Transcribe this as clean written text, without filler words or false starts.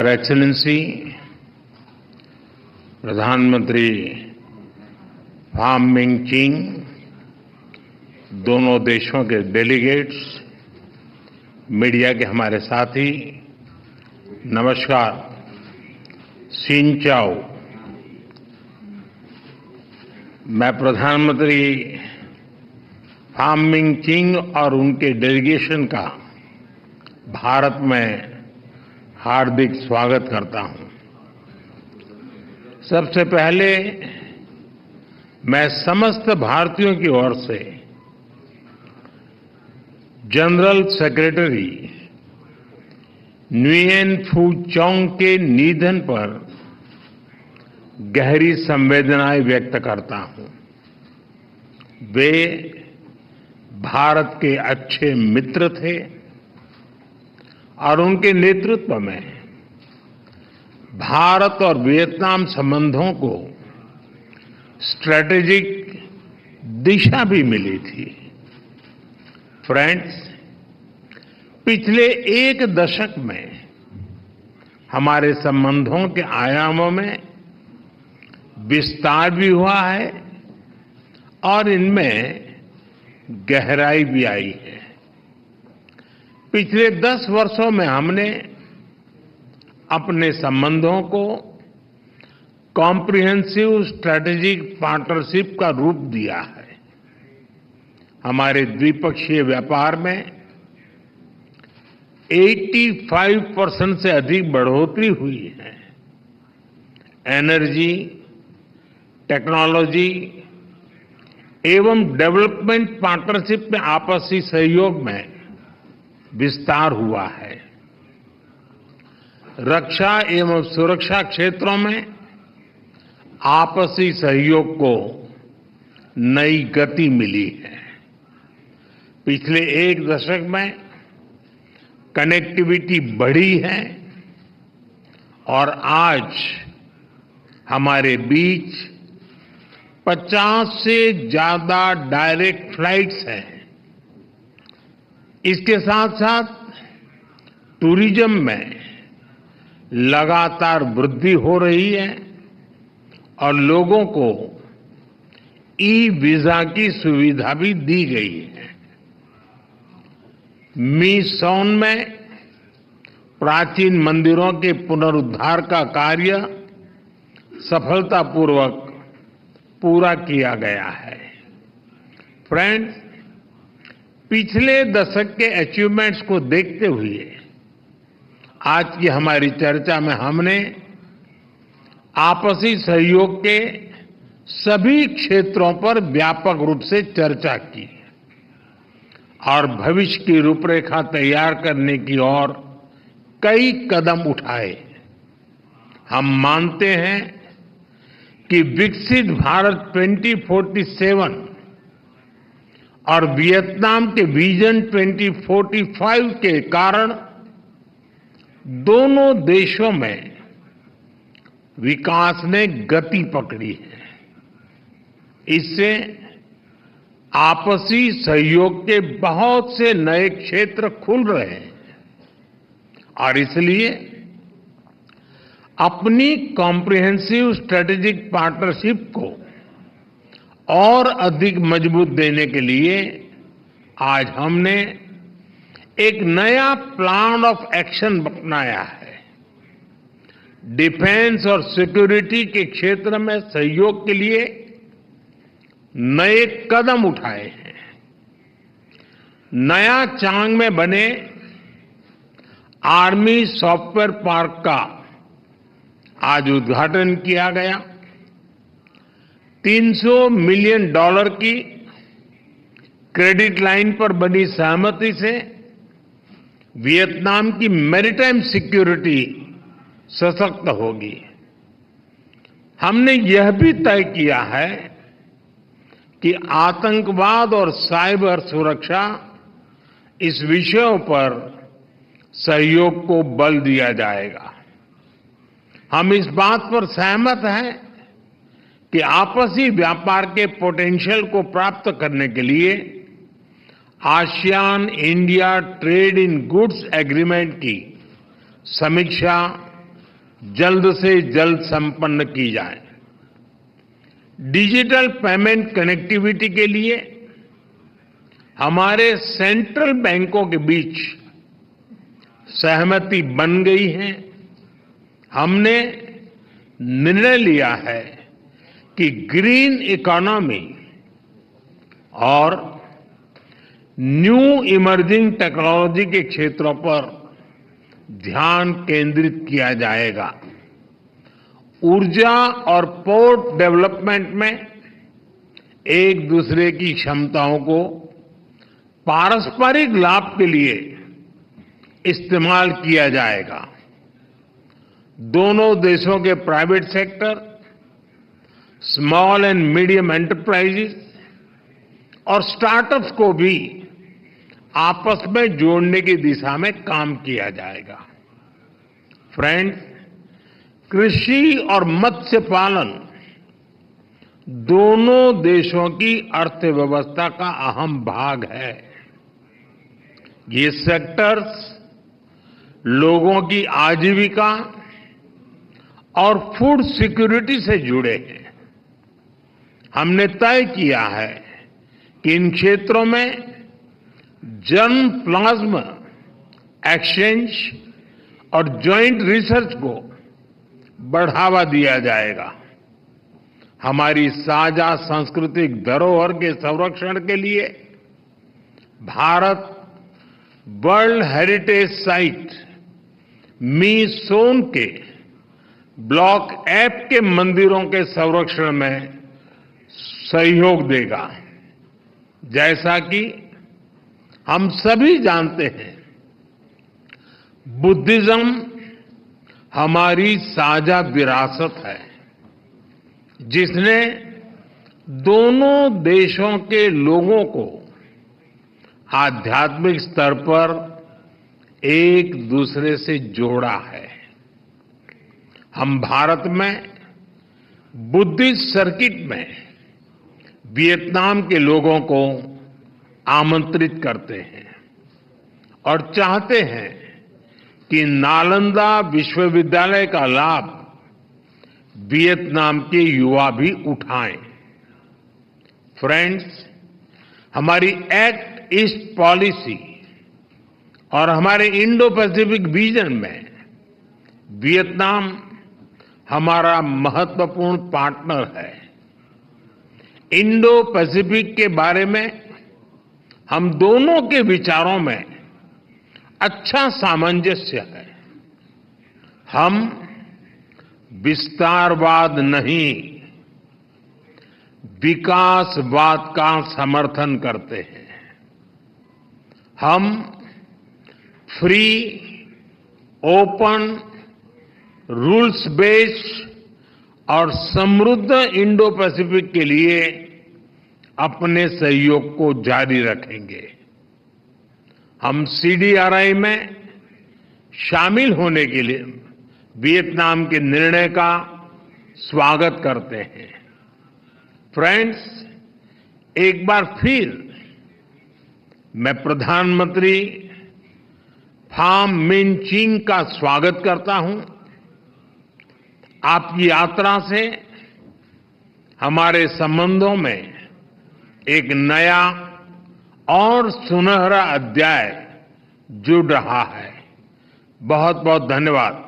Your excellency प्रधानमंत्री form मिंचिंग, दोनों देशों के डेलीगेट्स, मीडिया के हमारे साथी, नमस्कार, सिंचाओ। मैं प्रधानमंत्री फाम मिंचिंग और उनके डेलीगेशन का भारत में हार्दिक स्वागत करता हूं। सबसे पहले मैं समस्त भारतीयों की ओर से जनरल सेक्रेटरी न्युएन फू चौंग के निधन पर गहरी संवेदनाएं व्यक्त करता हूं। वे भारत के अच्छे मित्र थे और उनके नेतृत्व में भारत और वियतनाम संबंधों को स्ट्रैटेजिक दिशा भी मिली थी। फ्रेंड्स, पिछले एक दशक में हमारे संबंधों के आयामों में विस्तार भी हुआ है और इनमें गहराई भी आई है। पिछले 10 वर्षों में हमने अपने संबंधों को कॉम्प्रिहेंसिव स्ट्रैटेजिक पार्टनरशिप का रूप दिया है। हमारे द्विपक्षीय व्यापार में 85% से अधिक बढ़ोतरी हुई है। एनर्जी, टेक्नोलॉजी एवं डेवलपमेंट पार्टनरशिप में आपसी सहयोग में विस्तार हुआ है। रक्षा एवं सुरक्षा क्षेत्रों में आपसी सहयोग को नई गति मिली है। पिछले एक दशक में कनेक्टिविटी बढ़ी है और आज हमारे बीच 50 से ज्यादा डायरेक्ट फ्लाइट्स हैं। इसके साथ साथ टूरिज्म में लगातार वृद्धि हो रही है और लोगों को ई वीजा की सुविधा भी दी गई है। मीसौन में प्राचीन मंदिरों के पुनरुद्धार का कार्य सफलतापूर्वक पूरा किया गया है। फ्रेंड्स, पिछले दशक के अचीवमेंट्स को देखते हुए आज की हमारी चर्चा में हमने आपसी सहयोग के सभी क्षेत्रों पर व्यापक रूप से चर्चा की और भविष्य की रूपरेखा तैयार करने की ओर कई कदम उठाए। हम मानते हैं कि विकसित भारत 2047 और वियतनाम के विजन 2045 के कारण दोनों देशों में विकास ने गति पकड़ी है। इससे आपसी सहयोग के बहुत से नए क्षेत्र खुल रहे हैं और इसलिए अपनी कॉम्प्रिहेंसिव स्ट्रेटेजिक पार्टनरशिप को और अधिक मजबूत देने के लिए आज हमने एक नया प्लान ऑफ एक्शन अपनाया है। डिफेंस और सिक्योरिटी के क्षेत्र में सहयोग के लिए नए कदम उठाए हैं। नया चांग में बने आर्मी सॉफ्टवेयर पार्क का आज उद्घाटन किया गया। $300 मिलियन की क्रेडिट लाइन पर बनी सहमति से वियतनाम की मैरीटाइम सिक्योरिटी सशक्त होगी। हमने यह भी तय किया है कि आतंकवाद और साइबर सुरक्षा इस विषयों पर सहयोग को बल दिया जाएगा। हम इस बात पर सहमत हैं कि आपसी व्यापार के पोटेंशियल को प्राप्त करने के लिए ASEAN India trade in goods agreement की समीक्षा जल्द से जल्द संपन्न की जाए। डिजिटल पेमेंट कनेक्टिविटी के लिए हमारे सेंट्रल बैंकों के बीच सहमति बन गई है। हमने निर्णय लिया है कि ग्रीन इकोनॉमी और न्यू इमर्जिंग टेक्नोलॉजी के क्षेत्रों पर ध्यान केंद्रित किया जाएगा। ऊर्जा और पोर्ट डेवलपमेंट में एक दूसरे की क्षमताओं को पारस्परिक लाभ के लिए इस्तेमाल किया जाएगा। दोनों देशों के private sector, small and medium enterprises और स्टार्टअप्स को भी आपस में जोड़ने की दिशा में काम किया जाएगा। फ्रेंड्स, कृषि और मत्स्य पालन दोनों देशों की अर्थव्यवस्था का अहम भाग है। ये सेक्टर्स लोगों की आजीविका और फूड सिक्योरिटी से जुड़े हैं। हमने तय किया है कि इन क्षेत्रों में जर्म प्लाज्मा एक्सचेंज और ज्वाइंट रिसर्च को बढ़ावा दिया जाएगा। हमारी साझा सांस्कृतिक धरोहर के संरक्षण के लिए भारत वर्ल्ड हेरिटेज साइट मीसोन के ब्लॉक ऐप के मंदिरों के संरक्षण में सहयोग देगा। जैसा कि हम सभी जानते हैं, बुद्धिज्म हमारी साझा विरासत है, जिसने दोनों देशों के लोगों को आध्यात्मिक स्तर पर एक दूसरे से जोड़ा है। हम भारत में बुद्धिस्ट सर्किट में वियतनाम के लोगों को आमंत्रित करते हैं और चाहते हैं कि नालंदा विश्वविद्यालय का लाभ वियतनाम के युवा भी उठाएं। फ्रेंड्स, हमारी एक्ट ईस्ट पॉलिसी और हमारे इंडो पैसिफिक विजन में वियतनाम हमारा महत्वपूर्ण पार्टनर है। इंडो पैसिफिक के बारे में हम दोनों के विचारों में अच्छा सामंजस्य है। हम विस्तारवाद नहीं, विकासवाद का समर्थन करते हैं। हम फ्री, ओपन, रूल्स बेस्ड और समृद्ध इंडो पैसिफिक के लिए अपने सहयोग को जारी रखेंगे। हम सीडीआरआई में शामिल होने के लिए वियतनाम के निर्णय का स्वागत करते हैं। फ्रेंड्स, एक बार फिर मैं प्रधानमंत्री फाम मिन चिन का स्वागत करता हूं। आपकी यात्रा से हमारे संबंधों में एक नया और सुनहरा अध्याय जुड़ रहा है। बहुत बहुत धन्यवाद।